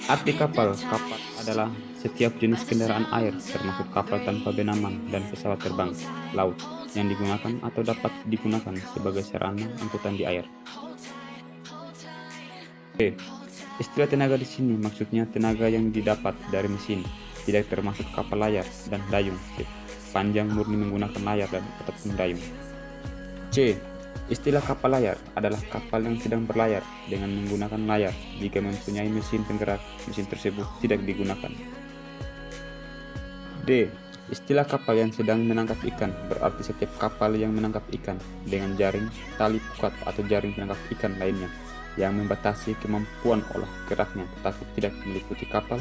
Arti kapal. Kapal adalah setiap jenis kendaraan air, termasuk kapal tanpa benamang dan pesawat terbang laut, yang digunakan atau dapat digunakan sebagai sarana angkutan di air. B. Istilah tenaga di sini maksudnya tenaga yang didapat dari mesin, tidak termasuk kapal layar dan dayung, panjang murni menggunakan layar dan ataupun dayung. C. Istilah kapal layar adalah kapal yang sedang berlayar dengan menggunakan layar jika mempunyai mesin penggerak. Mesin tersebut tidak digunakan. D. Istilah kapal yang sedang menangkap ikan berarti setiap kapal yang menangkap ikan dengan jaring, tali pukat atau jaring penangkap ikan lainnya yang membatasi kemampuan olah geraknya, tetapi tidak meliputi kapal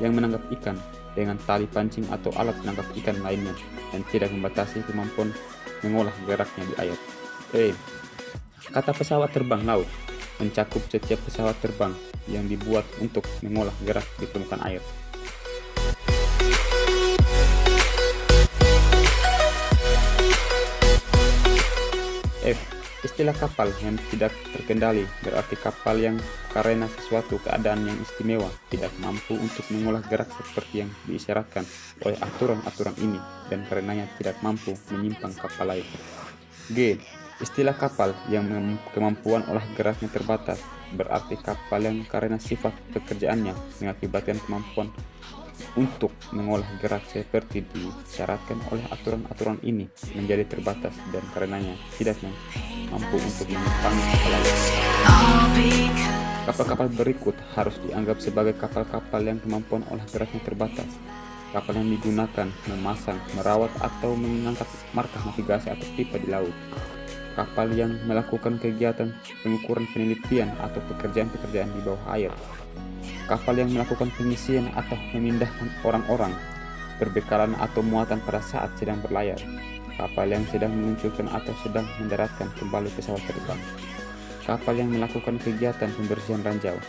yang menangkap ikan dengan tali pancing atau alat penangkap ikan lainnya dan tidak membatasi kemampuan mengolah geraknya di air. E. Kata pesawat terbang laut mencakup setiap pesawat terbang yang dibuat untuk mengolah gerak di permukaan air. F. Istilah kapal yang tidak terkendali berarti kapal yang karena sesuatu keadaan yang istimewa tidak mampu untuk mengolah gerak seperti yang diisyaratkan oleh aturan-aturan ini dan karenanya tidak mampu menyimpang kapal lain. G. Istilah kapal yang kemampuan olah geraknya terbatas berarti kapal yang karena sifat pekerjaannya mengakibatkan kemampuan untuk mengolah gerak seperti disyaratkan oleh aturan-aturan ini menjadi terbatas dan karenanya tidak mampu untuk menyimpang kapal lain. Kapal-kapal berikut harus dianggap sebagai kapal-kapal yang kemampuan olah geraknya terbatas. Kapal yang digunakan memasang, merawat atau mengangkat markah navigasi atau pipa di laut. Kapal yang melakukan kegiatan pengukuran penelitian atau pekerjaan-pekerjaan di bawah air. Kapal yang melakukan pengisian atau memindahkan orang-orang, perbekalan atau muatan pada saat sedang berlayar. Kapal yang sedang meluncurkan atau sedang mendaratkan kembali pesawat terbang. Kapal yang melakukan kegiatan pembersihan ranjau.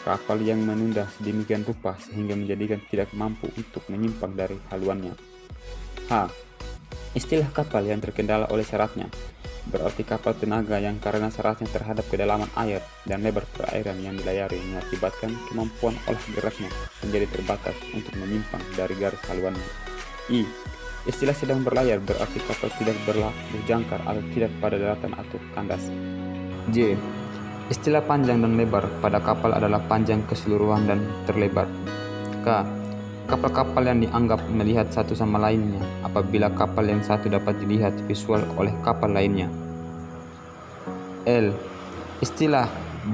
Kapal yang menunda sedemikian rupa sehingga menjadikan tidak mampu untuk menyimpang dari haluannya. H. Istilah kapal yang terkendala oleh syaratnya berarti kapal tenaga yang karena syaratnya terhadap kedalaman air dan lebar perairan yang dilayari mengakibatkan kemampuan olah geraknya menjadi terbatas untuk menyimpang dari garis haluannya. I. Istilah sedang berlayar berarti kapal tidak berlaku jangkar atau tidak pada daratan atau kandas. J. Istilah panjang dan lebar pada kapal adalah panjang keseluruhan dan terlebar. K. Kapal-kapal yang dianggap melihat satu sama lainnya apabila kapal yang satu dapat dilihat visual oleh kapal lainnya. L. Istilah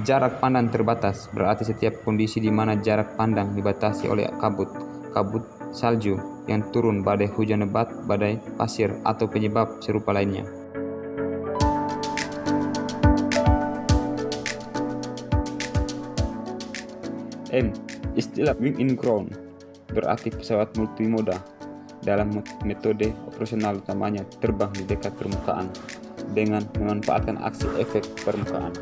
jarak pandang terbatas berarti setiap kondisi di mana jarak pandang dibatasi oleh kabut, salju yang turun, badai hujan lebat, badai pasir, atau penyebab serupa lainnya. M. Istilah wing in ground berarti pesawat multimoda dalam metode operasional utamanya terbang di dekat permukaan dengan memanfaatkan aksi efek permukaan.